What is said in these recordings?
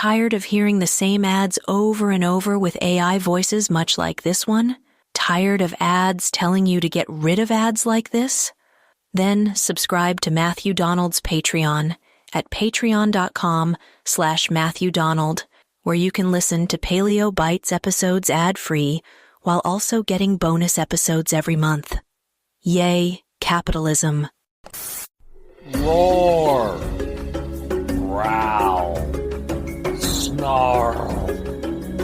Tired of hearing the same ads over and over with AI voices much like this one? Tired of ads telling you to get rid of ads like this? Then subscribe to Matthew Donald's Patreon at patreon.com/Matthew Donald, where you can listen to Paleo Bites episodes ad-free while also getting bonus episodes every month. Yay, capitalism. Roar, growl, snarl,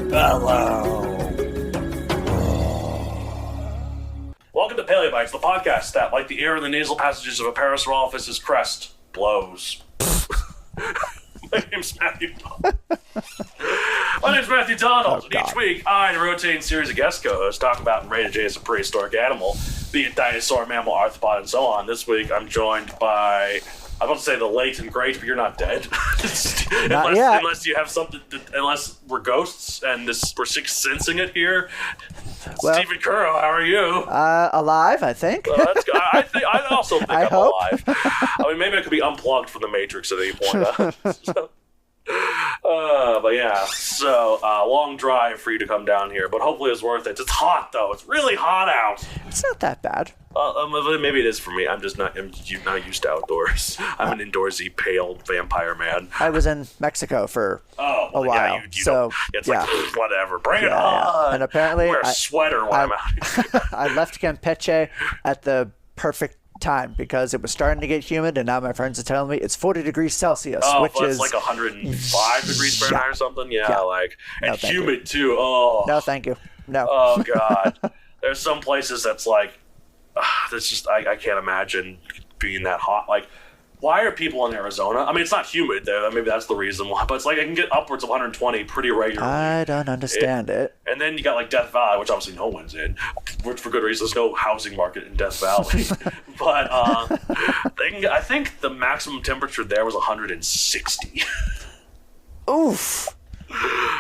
bellow. Welcome to Paleo Bites, the podcast that, like the air in the nasal passages of a Parasaurolophus's crest, blows. My name's Matthew Donald. And each week, I and a rotating series of guest co-hosts talk about and rate a J as a prehistoric animal, be it dinosaur, mammal, arthropod, and so on. This week, I'm joined by, I was about to say the late and great, but you're not dead. Unless you have something, unless we're ghosts and we're sixth sensing it here. Well, Stephen Curro, how are you? Alive, I think. That's good. I also think I'm alive. I mean, maybe I could be unplugged from the Matrix at any point. But yeah, so long drive for you to come down here, but hopefully it's worth it. It's hot though; it's really hot out. It's not that bad. Maybe it is for me. I'm not used to outdoors. I'm an indoorsy, pale vampire man. I was in Mexico for a while, yeah, so it's like whatever. Bring it on. Yeah. And apparently, I wear a sweater when I'm out here. I left Campeche at the perfect time because it was starting to get humid, and now my friends are telling me it's 40 degrees Celsius, which is like 105 degrees Fahrenheit or something. Yeah. And humid too. No, thank you. No. Oh God, there's some places that's like, that's just I can't imagine being that hot. Like, why are people in Arizona? I mean, it's not humid there. Maybe that's the reason why. But it's like I can get upwards of 120 pretty regularly. I don't understand it. And then you got like Death Valley, which obviously no one's in, which for good reason. There's no housing market in Death Valley. But I think the maximum temperature there was 160. Oof.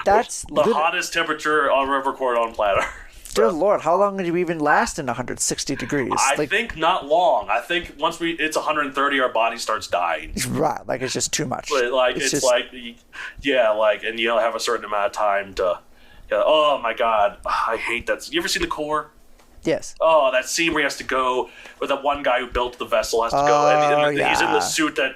That's the hottest temperature on recorded on planet Earth. Dear Lord, how long do you even last in 160 degrees? I think not long. I think once it's 130, our body starts dying. Right, like it's just too much. But and you have a certain amount of time to. Oh my God, I hate that. You ever seen The Core? Yes. Oh, that scene where he has to go, where that one guy who built the vessel has to go, and he's in the suit that.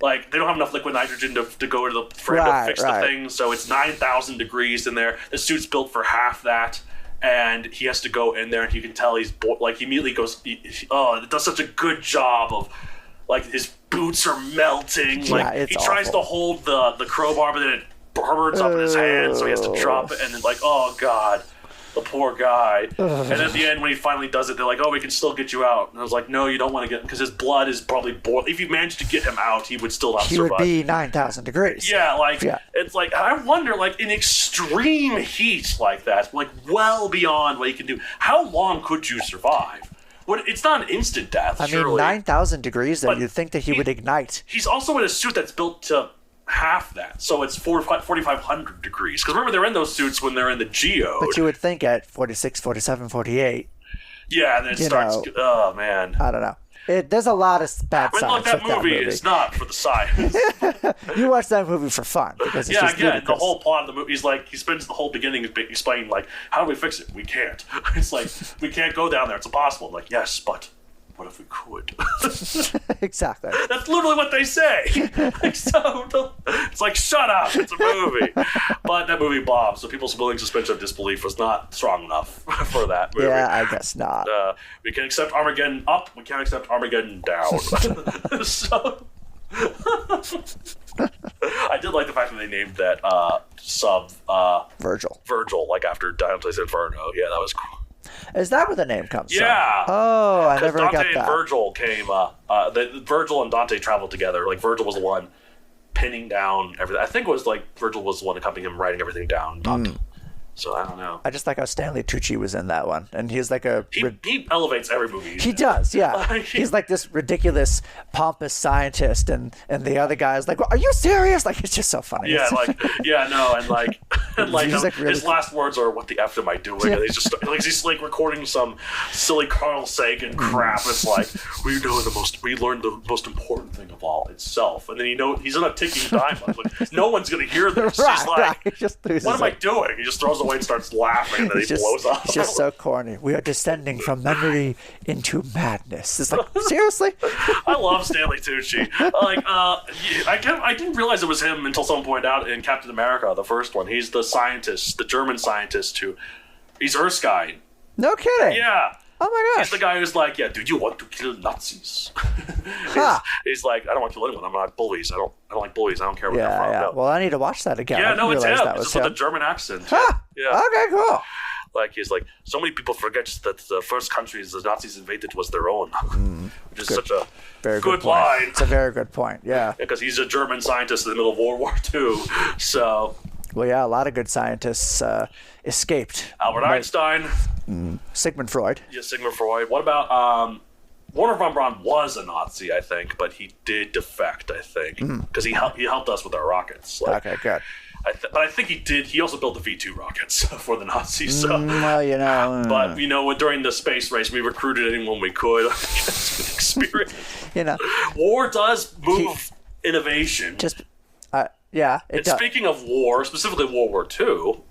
Like, they don't have enough liquid nitrogen to go to for him to fix the thing, so it's 9,000 degrees in there. The suit's built for half that. And he has to go in there, and you can tell he's he immediately goes. It does such a good job of, like, his boots are melting. Yeah, like it's he tries to hold the crowbar, but then it burns up in his hand, so he has to drop it. And then oh God, the poor guy. And at the end, when he finally does it, they're like, "Oh, we can still get you out." And I was like, "No, you don't want to get him because his blood is probably boiling. If you managed to get him out, he would still not survive. He would be 9,000 degrees. Yeah, it's like I wonder, like in extreme heat like that, like well beyond what you can do. How long could you survive? It's not an instant death. I mean, 9,000 degrees, though, you'd think that he would ignite. He's also in a suit that's built to half that, so it's 4,500 degrees. Because remember, they're in those suits when they're in the geode. But you would think at 46, 47, 48. Yeah, and then it starts. Oh man, I don't know. There's a lot of bad science. Look, that movie is not for the science. You watch that movie for fun because it's just ludicrous. The whole plot of the movie is like he spends the whole beginning explaining like, how do we fix it? We can't. It's like we can't go down there. It's impossible. I'm like, yes, but what if we could? Exactly. That's literally what they say. It's like, shut up. It's a movie. But that movie bombed, so people's willing suspension of disbelief was not strong enough for that movie. Yeah, I guess not. We can accept Armageddon up. We can't accept Armageddon down. So I did like the fact that they named that sub Virgil, like after Dante's Inferno. Yeah, that was cool. Is that where the name comes from? Yeah. Oh, I never got that. Dante and Virgil came. Virgil and Dante traveled together. Like Virgil was the one pinning down everything. I think it was like Virgil was the one accompanying him, writing everything down. So I don't know. I just like how Stanley Tucci was in that one, and he's like he elevates every movie. He does, yeah. He's like this ridiculous, pompous scientist, and the other guy's like, well, "Are you serious?" Like it's just so funny. Yeah, and like And like, really his last words are, "What the f am I doing?" And he's like recording some silly Carl Sagan crap. It's like, we learned the most important thing of all, itself. And then he's on a ticking time bomb. Like, no one's gonna hear this. He's like, what am I doing? He just throws away and starts laughing, and then he blows up. It's just so corny. We are descending from memory into madness. It's like, seriously? I love Stanley Tucci. Like, I didn't realize it was him until someone pointed out in Captain America, the first one. He's the scientist, the German scientist he's Erskine. No kidding. Yeah. Oh my gosh. He's the guy who's like, yeah, dude, you want to kill Nazis? He's like, I don't want to kill anyone. I'm not bullies. I don't like bullies. I don't care where they're from. Yeah. No. Well, I need to watch that again. Yeah, no, it's him. That It's was just him. with a German accent. Yeah. Okay, cool. Like, he's like, so many people forget that the first countries the Nazis invaded was their own. Which is such a very good point. line. It's a very good point, yeah. Because he's a German scientist in the middle of World War II. So... Well, yeah, a lot of good scientists escaped. Albert Einstein. Sigmund Freud. Yeah, Sigmund Freud. What about... Warner von Braun was a Nazi, I think, but he did defect, I think. Because he helped us with our rockets. Like, Okay, good. but I think he did. He also built the V2 rockets for the Nazis. So. Well, you know. But, during the space race, we recruited anyone we could with experience. War does move innovation. Yeah. And speaking of war, specifically World War II,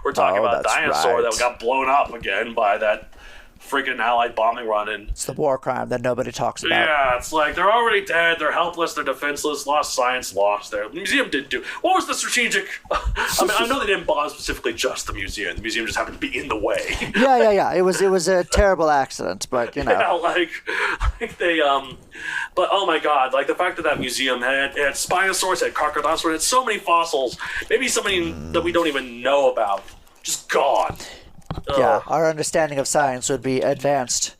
we're talking about a dinosaur that got blown up again by that freaking Allied bombing run. And it's the war crime that nobody talks about. Yeah, it's like they're already dead, they're helpless, they're defenseless, lost science, lost there. The museum didn't do. What was the strategic? I mean, I know they didn't bomb specifically just the museum. The museum just happened to be in the way. Yeah. It was a terrible accident, but Yeah, like they But oh my god, like the fact that museum had Spinosaurus, had Carcharodontosaurus, had so many fossils, maybe something that we don't even know about, just gone. Yeah, our understanding of science would be advanced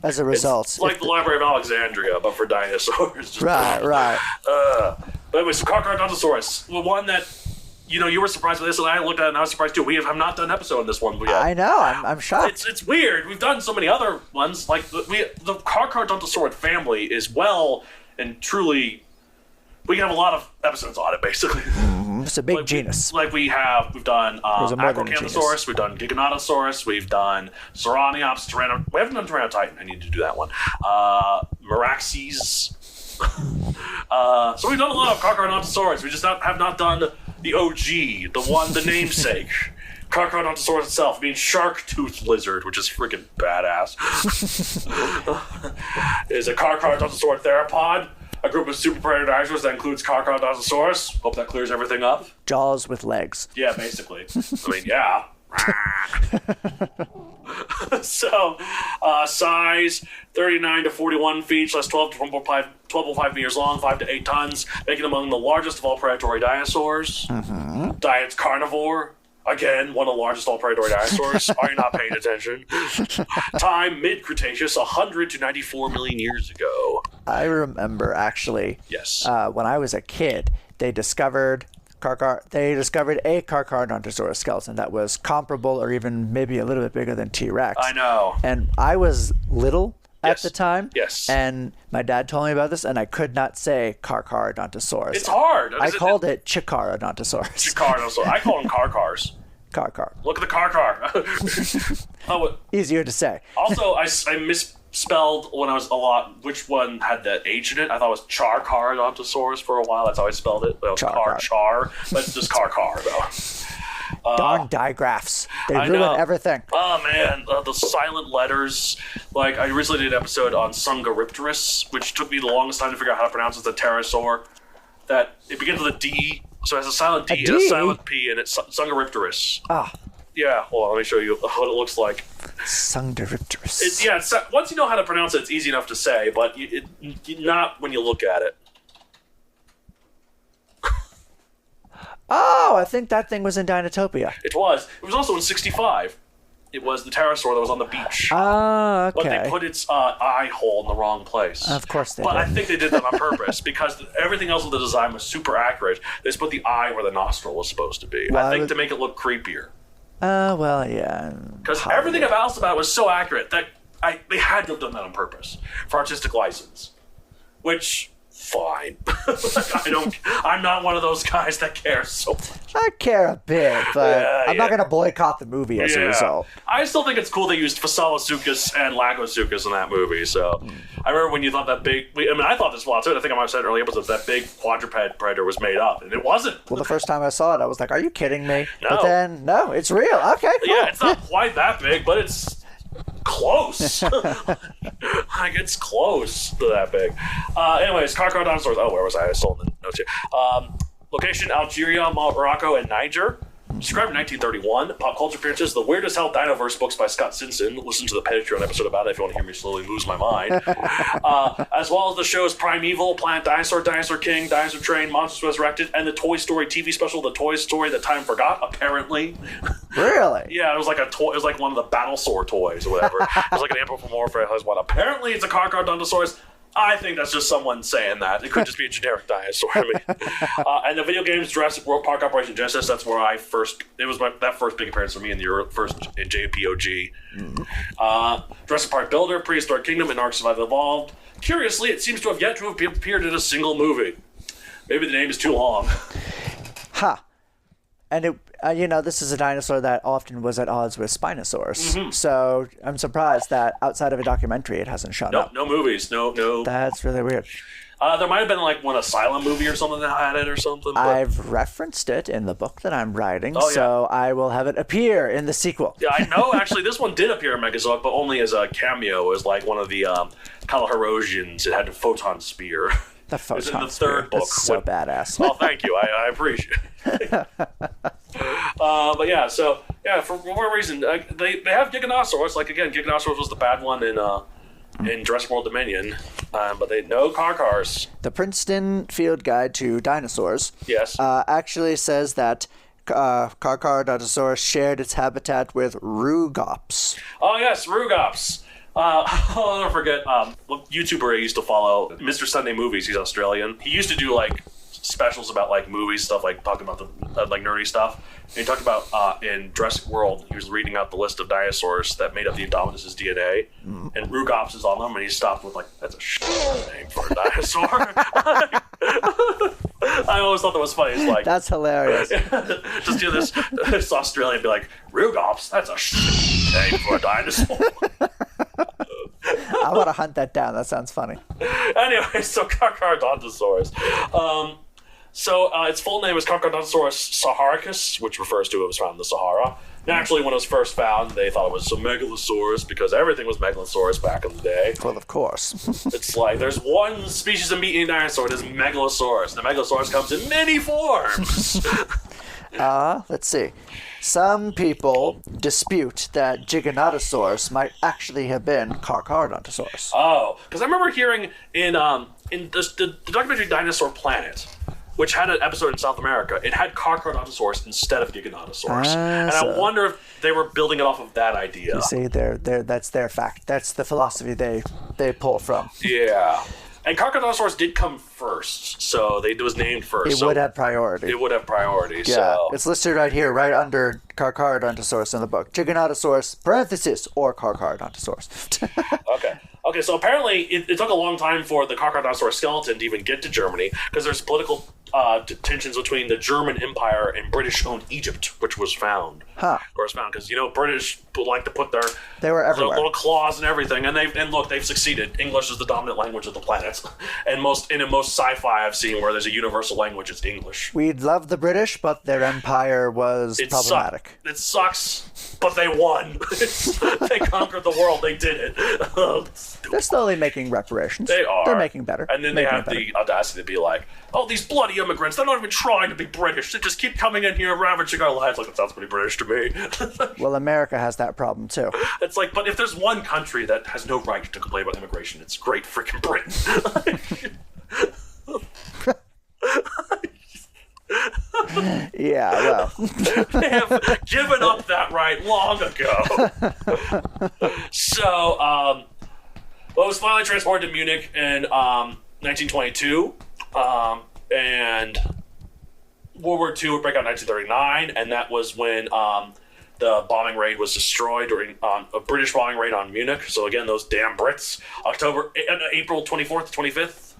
as a result. It's like the Library of Alexandria, but for dinosaurs. Right. But anyways, Carcharodontosaurus, the one that, you were surprised with this, and I looked at it and I was surprised too. We have not done an episode on this one yet. I know, I'm shocked. It's weird. We've done so many other ones. Like, the Carcharodontosaurus family is well and truly... We can have a lot of episodes on it, basically. It's a big genus. We've done Acrocanthosaurus, we've done Giganotosaurus, we've done Ceratops, we haven't done Tyrannotitan. I need to do that one. Meraxes. So we've done a lot of Carcharodontosaurus. We just have not done the OG, the namesake. Carcharodontosaurus itself, being shark-toothed lizard, which is freaking badass. Is a Carcharodontosaurus theropod. A group of super predator dinosaurs that includes Carcharodontosaurus. Hope that clears everything up. Jaws with legs. Yeah, basically. I mean, yeah. So, size 39 to 41 feet, so that's 12 to 12.5 meters long, 5 to 8 tons, making them among the largest of all predatory dinosaurs. Diet's carnivore. Again, one of the largest all predatory dinosaurs. Are you not paying attention? Time, Mid Cretaceous, 100 to 94 million years ago. I remember, actually, yes. When I was a kid, they discovered a Carcharodontosaurus skeleton that was comparable or even maybe a little bit bigger than T-Rex. I know. And I was little at the time. Yes. And my dad told me about this, and I could not say Carcharodontosaurus. It's hard. I called it Carcharodontosaurus. Carcharodontosaurus. I call them carchars. Carchar. Look at the carchar. Easier to say. Also, I misspelled when I was a lot which one had the H in it. I thought it was Carcharodontosaurus for a while. That's how I spelled it. It was carchar, but it's just carchar, though. Darn digraphs. They ruin everything. Oh, man. The silent letters. Like, I recently did an episode on Sungaripterus, which took me the longest time to figure out how to pronounce it. The pterosaur. That it begins with a D, so it has a silent D and a silent P, and it's Sungaripterus. Ah. Yeah, hold on, let me show you what it looks like. Sungaripterus. Once you know how to pronounce it, it's easy enough to say, but not when you look at it. Oh, I think that thing was in Dinotopia. It was. It was also in 65. It was the pterosaur that was on the beach. Oh, okay. But they put its eye hole in the wrong place. Of course they did. But I think they did that on purpose because everything else with the design was super accurate. They just put the eye where the nostril was supposed to be. Well, I think to make it look creepier. Well, yeah. Because everything else about it was so accurate that they had to have done that on purpose for artistic license. Which, fine. I'm not one of those guys that cares so much. I care a bit, but I'm not going to boycott the movie as a result. I still think it's cool they used Phasaelasuchus and Lagosuchus in that movie. So I remember when you thought that big. I thought this a lot too. I think I might have said earlier episodes that big quadruped predator was made up, and it wasn't. Well, the first time I saw it, I was like, "Are you kidding me?" No. But then, no, it's real. Okay, cool. Yeah, it's not quite that big, but it's close. Like, it's close to that big. Anyways, Carcharodontosaurus. Oh, where was I? I stole the notes here. Location: Algeria, Morocco, and Niger. Described in 1931. Pop culture appearances: The Weirdest Hell Dinoverse books by Scott Simpson. Listen to the Patreon episode about it if you want to hear me slowly lose my mind. As well as the shows Primeval, Planet Dinosaur, Dinosaur King, Dinosaur Train, Monsters Resurrected, and the Toy Story TV special, The Toy Story That Time Forgot, apparently. Really? Yeah, it was like a toy. It was like one of the Battlesaur toys or whatever. It was like an anthropomorphic one. Apparently, it's a Carcharodontosaurus. I think that's just someone saying that. It could just be a generic dinosaur. And the video games Jurassic World Park Operation Genesis, that's where I first... It was that first big appearance for me in the first in JPOG. Jurassic Park Builder, Prehistoric Kingdom, and Ark Survive Evolved. Curiously, it seems to have yet to have appeared in a single movie. Maybe the name is too long. And this is a dinosaur that often was at odds with Spinosaurus. So I'm surprised that outside of a documentary, it hasn't shown up. No movies. No. That's really weird. There might have been like one Asylum movie or something that had it or something. But... I've referenced it in the book that I'm writing, so I will have it appear in the sequel. Yeah, I know. Actually, this one did appear in Megazoic, but only as a cameo, as like one of the Carcharodontians. It had a photon spear. The photon it's in the third book. That's so badass. Oh, thank you. I appreciate it. But yeah, for whatever reason, they have Giganosaurus. Like, again, Giganosaurus was the bad one in Jurassic World Dominion, but they no carchars. The Princeton Field Guide to Dinosaurs actually says that Carcharodontosaurus shared its habitat with Rugops. Oh, yes, Rugops. I'll never forget, YouTuber I used to follow, Mr. Sunday Movies. He's Australian. He used to do, like, specials about, like, movies, stuff, like, talking about the, like, nerdy stuff. And he talked about, in Jurassic World, he was reading out the list of dinosaurs that made up the Indominus' DNA, and Rugops is on them, and he stopped with, like, that's a name for a dinosaur. I always thought that was funny. It's like... That's hilarious. Just do this Australian be like, Rugops, that's a name for a dinosaur. I want to hunt that down. That sounds funny. Anyway, so Carcharodontosaurus. Its full name is Carcharodontosaurus saharicus, which refers to it was found in the Sahara. Naturally, when it was first found, they thought it was a megalosaurus because everything was megalosaurus back in the day. Well, of course. It's like there's one species of meat-eating dinosaur, it is Megalosaurus. The Megalosaurus comes in many forms. Let's see. Some people dispute that Giganotosaurus might actually have been Carcharodontosaurus. Oh, because I remember hearing in the documentary Dinosaur Planet, which had an episode in South America, it had Carcharodontosaurus instead of Giganotosaurus. And I wonder if they were building it off of that idea. You see, that's their fact. That's the philosophy they pull from. Yeah. And Carcharodontosaurus did come first, so it was named first. It would have priority. It would have priority, yeah, so... It's listed right here, right under Carcharodontosaurus in the book. Giganotosaurus, parenthesis, or Carcharodontosaurus. Okay, so apparently it took a long time for the Carcharodontosaurus skeleton to even get to Germany, because there's political tensions between the German Empire and British-owned Egypt, which was found. Because, British like to put they were everywhere. Little claws and everything, and they've succeeded. English is the dominant language of the planet. And in most sci-fi I've seen where there's a universal language, it's English. We love the British, but their empire was problematic. It sucks, but they won. They conquered the world. They did it. They're slowly making reparations. They are. They're making better. And then they have the audacity to be like, oh, these bloody immigrants, they're not even trying to be British. They just keep coming in here, ravaging our lives. Like, that sounds pretty British to me. Well, America has that problem, too. It's like, but if there's one country that has no right to complain about immigration, it's Great Freaking Britain. Yeah, well. They have given up that right long ago. So, it was finally transported to Munich in 1922, and World War II would break out in 1939, and that was when the bombing raid was destroyed during a British bombing raid on Munich. So again, those damn Brits. April 24th to 25th,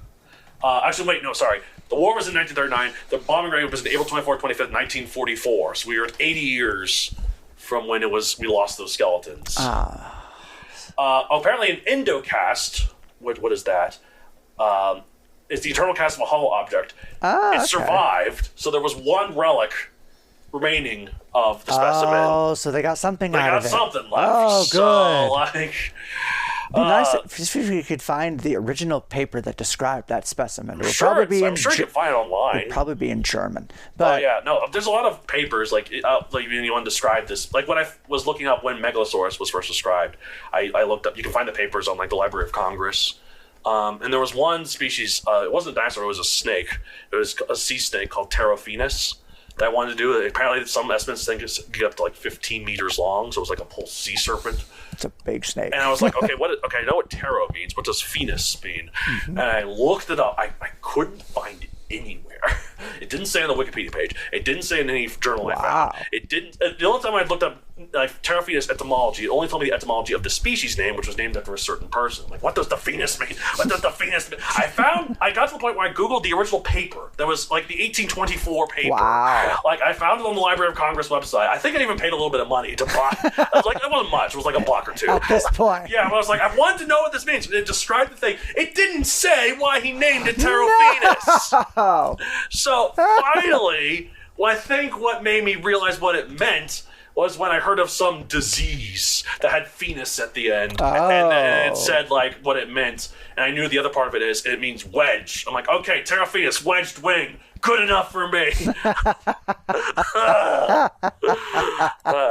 Actually, wait, no, sorry. The war was in 1939. The bombing raid was April 24th, 25th, 1944. So we were 80 years from when we lost those skeletons. Apparently, an endocast, what is that? It's the internal cast of a hollow object. It survived, so there was one relic remaining of the specimen. Oh, so they got something out of it. They got something left. Oh, good. So, like... It'd be nice if we could find the original paper that described that specimen. I'm sure you can find it online. It would probably be in German. But there's a lot of papers like anyone described this. Like when I was looking up when Megalosaurus was first described, I looked up. You can find the papers on like the Library of Congress. And there was one species. It wasn't a dinosaur. It was a snake. It was a sea snake called Theropod that I wanted to do. Apparently, some estimates think it's get up to like 15 meters long. So it was like a whole sea serpent. It's a big snake. And I was like, okay, I know what ptero means. What does Phoenix mean? Mm-hmm. And I looked it up. I couldn't find it anywhere. It didn't say on the Wikipedia page. It didn't say in any journal I found. It didn't. The only time I looked up like Pterophetus etymology, it only told me the etymology of the species name, which was named after a certain person. Like, what does the Phoenix mean? What does the Phoenix mean? I got to the point where I Googled the original paper. That was like the 1824 paper. Wow. Like, I found it on the Library of Congress website. I think I even paid a little bit of money to buy. I was like, it wasn't much. It was like a buck or two. At this point. Yeah, but I was like, I wanted to know what this means. It described the thing. It didn't say why he named it Pterophetus. No. So, finally, I think what made me realize what it meant was when I heard of some disease that had Phoenix at the end, and it said like what it meant, and I knew the other part of it is it means wedge. I'm like, okay, Pterophetus, wedged wing, good enough for me.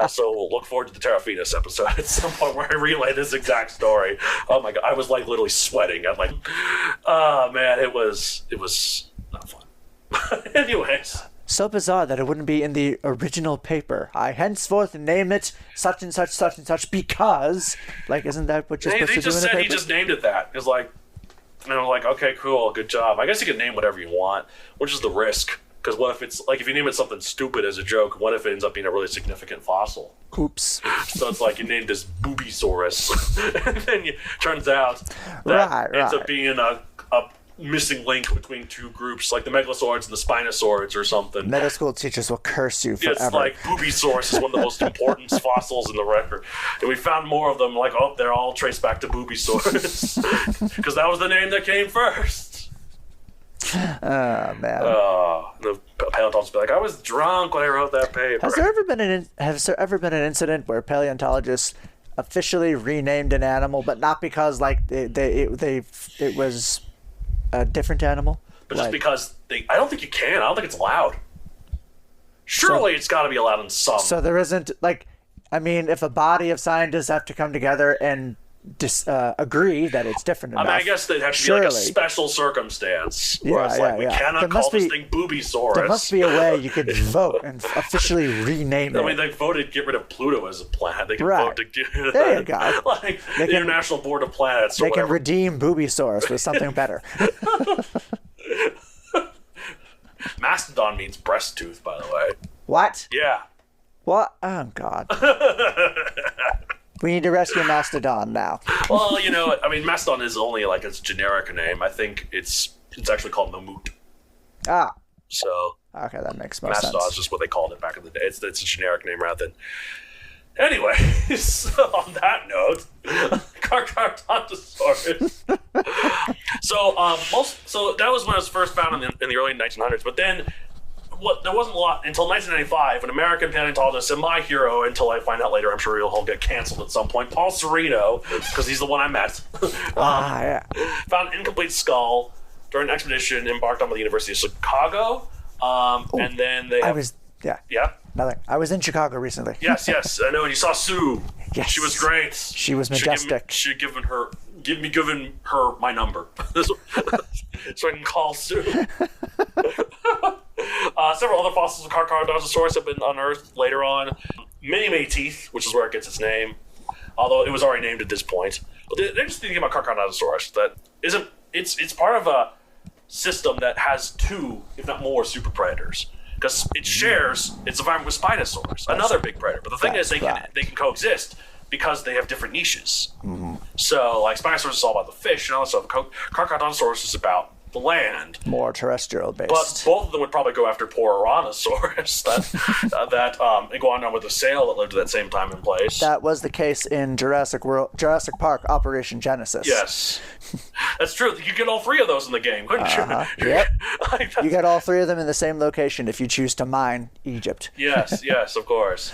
So we'll look forward to the Pterophetus episode at some point where I relay this exact story. Oh my god, I was like literally sweating. I'm like, oh man, it was not fun. Anyways. So bizarre that it wouldn't be in the original paper. I henceforth name it such and such because, like, isn't that what you're supposed to do in the paper? He just named it that. It's like, and I'm like, okay, cool, good job. I guess you can name whatever you want, which is the risk. Because what if it's, like, if you name it something stupid as a joke, what if it ends up being a really significant fossil? Oops. So it's like you named this Boobisaurus, and then it turns out that ends up being a missing link between two groups, like the Megalosaurids and the Spinosaurids or something. Middle school teachers will curse you forever. It's like Boobisaurus is one of the most important fossils in the record. And we found more of them, like, oh, they're all traced back to Boobisaurus. Because that was the name that came first. Oh, man. The paleontologists be like, I was drunk when I wrote that paper. Has there ever been an incident where paleontologists officially renamed an animal, but not because, like, it was a different animal? But just because I don't think you can. I don't think it's allowed. Surely it's got to be allowed in some. So there isn't, like, I mean, if a body of scientists have to come together and agree that it's different enough. I mean, I guess they'd have to be like a special circumstance. Where it's like, we cannot call this thing Boobisaurus. There must be a way you could vote and officially rename it. I mean, they voted to get rid of Pluto as a planet. They can vote to get rid of there you go. Like the International Board of Planets or They can redeem Boobisaurus with something better. Mastodon means breast tooth, by the way. What? Yeah. What? Oh, God. We need to rescue Mastodon now. Well, you know, I mean, Mastodon is only like its generic name. I think it's actually called Mammut. Ah. So. Okay, that makes more sense. Mastodon is just what they called it back in the day. It's a generic name rather than. Anyway, so on that note, Carcharodontosaurus. So that was when it was first found in the early 1900s. But then, there wasn't a lot until 1995. An American paleontologist and my hero, until I find out later, I'm sure he'll get canceled at some point. Paul Sereno, because he's the one I met. Found an incomplete skull during an expedition embarked on by the University of Chicago. And then they. Yeah. Nothing. I was in Chicago recently. Yes, I know. And you saw Sue. Yes. She was great. She was majestic. She given her my number so I can call Sue. Several other fossils of Carcharodontosaurus have been unearthed later on. Many teeth, which is where it gets its name, although it was already named at this point. But they're just thinking about Carcharodontosaurus. That isn't. It's part of a system that has two, if not more, super predators. Because it shares its environment with Spinosaurus, another big predator. But the thing is, they can coexist because they have different niches. Mm-hmm. So, like, Spinosaurus is all about the fish and all that stuff. Carcharodontosaurus is about the land. More terrestrial based. But both of them would probably go after poor Tyrannosaurus, that iguana with a sail that lived at that same time and place. That was the case in Jurassic Park Operation Genesis. Yes. That's true. You get all three of those in the game, couldn't you? Yep. You get all three of them in the same location if you choose to mine Egypt. Yes, of course.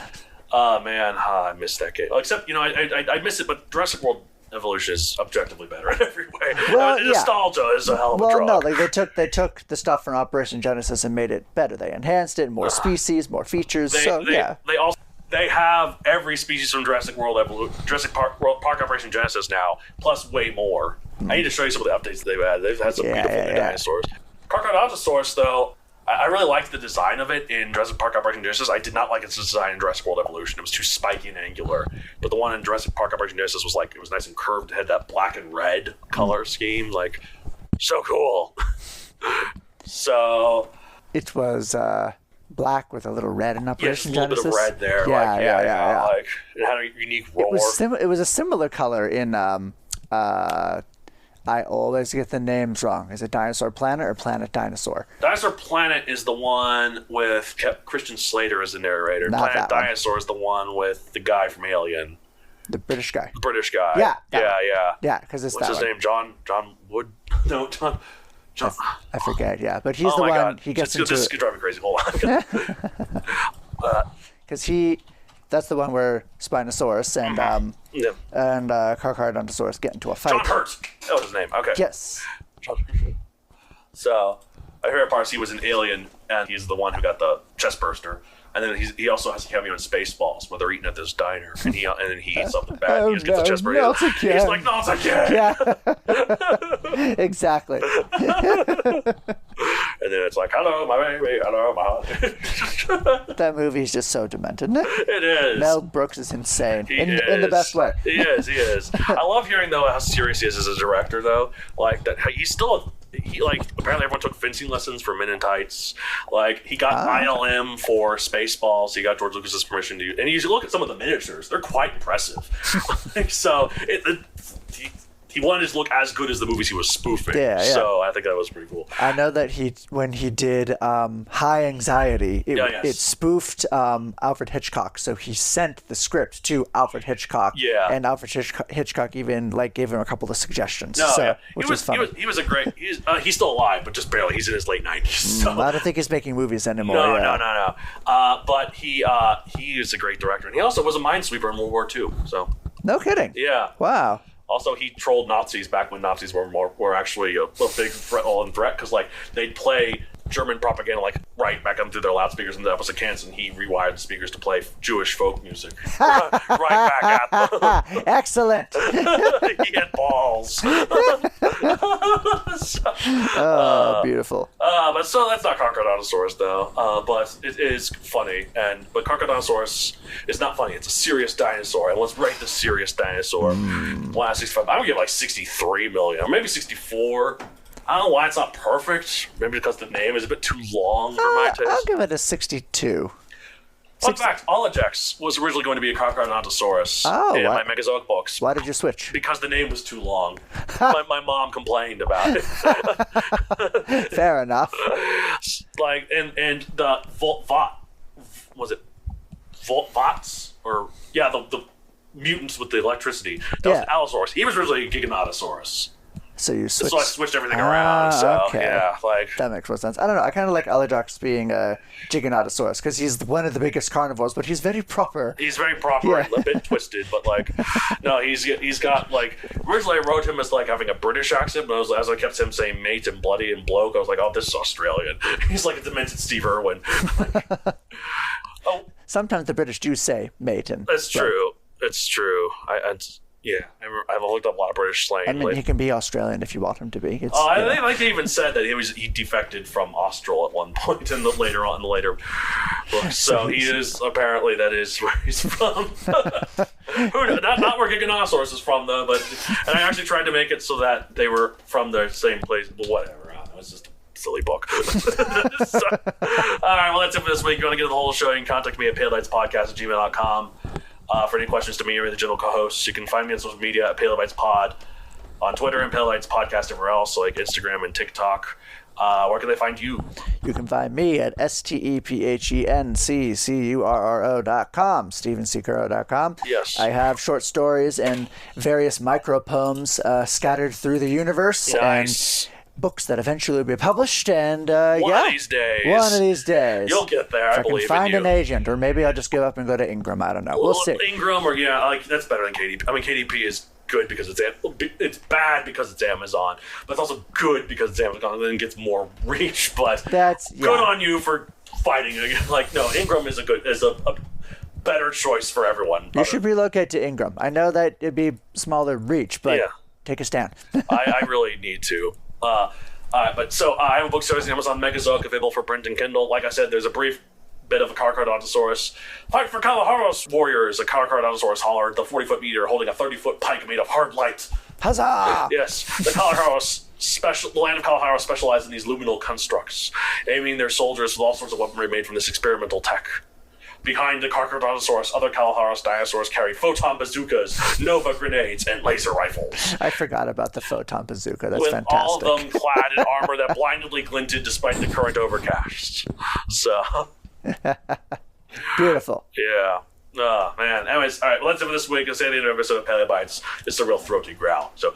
Oh, man, I miss that game. Except, I miss it, but Jurassic World Evolution is objectively better in every way. Well, nostalgia is a hell of a drug. Well, no, they took the stuff from Operation Genesis and made it better. They enhanced it, more species, more features. They have every species from Jurassic Park Operation Genesis now, plus way more. I need to show you some of the updates they've had. They've had some beautiful dinosaurs. Carcharodontosaurus, though, I really liked the design of it in Jurassic Park Operation Genesis. I did not like its design in Jurassic World Evolution. It was too spiky and angular. But the one in Jurassic Park Operation Genesis was it was nice and curved. It had that black and red color scheme. So cool. So it was black with a little red in Operation Genesis. A little bit of red there. Yeah. It had a unique roar. It was a similar color in I always get the names wrong. Is it Dinosaur Planet or Planet Dinosaur? Dinosaur Planet is the one with Christian Slater as the narrator. Not Planet Dinosaur is the one with the guy from Alien. The British guy. The British guy. Yeah. Yeah, because it's What's his name? John Wood? No, John. I forget, yeah. But he's the one, God. he gets This is driving me crazy. Hold on. Because that's the one where Spinosaurus and Carcharodontosaurus get into a fight. John Hurt. That was his name. Okay. Yes. So, I heard parts he was an alien, and he's the one who got the chest burster. And then he also has a cameo in Spaceballs where they're eating at this diner, and then he eats something bad. And he just gets the chest burster. No, it's a kid. He's like, no, it's a kid. Yeah. Exactly. And then it's like, hello, my baby, hello, my That movie's just so demented, isn't it? It is. Mel Brooks is insane. He in is. the best way. He is. I love hearing, though, how serious he is as a director, though. That he's still... apparently everyone took fencing lessons for Men in Tights. He got ILM for Spaceballs. He got George Lucas's permission to... And you should look at some of the miniatures. They're quite impressive. He wanted to look as good as the movies he was spoofing. Yeah. So I think that was pretty cool. I know that when he did High Anxiety, it spoofed Alfred Hitchcock. So he sent the script to Alfred Hitchcock. Yeah. And Alfred Hitchcock even gave him a couple of suggestions. Which was funny. He was a great. He's still alive, but just barely. He's in his late 90s. So. I don't think he's making movies anymore. No. But he is a great director, and he also was a minesweeper in World War II. So. No kidding. Yeah. Wow. Also, he trolled Nazis back when Nazis were actually a big threat because they'd play German propaganda right back on through their loudspeakers, and that was a Kansas, and he rewired the speakers to play Jewish folk music right back at them. Excellent. He had balls. Beautiful. But that's not Carcharodontosaurus though. But it is funny, but Carcharodontosaurus is not funny. It's a serious dinosaur, and let's rate the serious dinosaur. Last 65. I would give 63 million, or maybe 64. I don't know why it's not perfect. Maybe because the name is a bit too long for my taste. I'll give it a 62. Fun fact, Olajex was originally going to be a Carcharodontosaurus in my Megazoic books. Why did you switch? Because the name was too long. my mom complained about it. Fair enough. And the Vots? Or, the mutants with the electricity. That was Allosaurus. He was originally a Giganotosaurus. So you switched. So I switched everything around. That makes more sense. I don't know. I kind of like Olajox being a Giganotosaurus because he's one of the biggest carnivores, but he's very proper. He's very proper and a bit twisted, but no, he's got originally I wrote him as having a British accent, but as I kept him saying mate and bloody and bloke, I was like, oh, this is Australian. He's like a demented Steve Irwin. Sometimes the British do say mate and. That's true. It's true. I've looked up a lot of British slang. I mean, he can be Australian if you want him to be. I think they even said that he defected from Austral at one point in the later books. So he is apparently that is where he's from. Not where Giganotosaurus is from though, and I actually tried to make it so that they were from the same place. But whatever, it was just a silly book. All right, well that's it for this week. If you want to get the whole show, you can contact me at palelightspodcast@gmail.com. For any questions to me or the general co-hosts, you can find me on social media at PaleBitesPod. on Twitter and Paleobites Podcast everywhere else, like Instagram and TikTok. Where can they find you? You can find me at stephencccurro.com, stephencurro.com. Yes. I have short stories and various micro-poems scattered through the universe. Nice. And books that eventually will be published, and one of these days. One of these days. You'll get there, I believe in you. I can find an agent, or maybe I'll just give up and go to Ingram. I don't know. We'll see. Ingram, or that's better than KDP. I mean, KDP is good because it's bad because it's Amazon, but it's also good because it's Amazon, and then it gets more reach. But good on you for fighting it. Like, no, Ingram is a better choice for everyone. You should relocate to Ingram. I know that it'd be smaller reach, but take a stand. I really need to. But I have a book series on Amazon Megazoic available for print and Kindle. Like I said, there's a brief bit of a Carcharodontosaurus. Fight for Carcharodontosaurus warriors. A Carcharodontosaurus hollered, the 40-foot meteor holding a 30-foot pike made of hard light. Huzzah! Yes, the land of Carcharodontosaurus specialized in these luminal constructs, aiming their soldiers with all sorts of weaponry made from this experimental tech. Behind the Carcharodontosaurus, other Carcharodontosaurus dinosaurs carry photon bazookas, nova grenades, and laser rifles. I forgot about the photon bazooka. That's with fantastic. All of them clad in armor that blindingly glinted despite the current overcast. So... Beautiful. Yeah. Oh, man. Anyways, all right, well, that's it for this week. It's the end of the episode of Paleobites. It's a real throaty growl. So...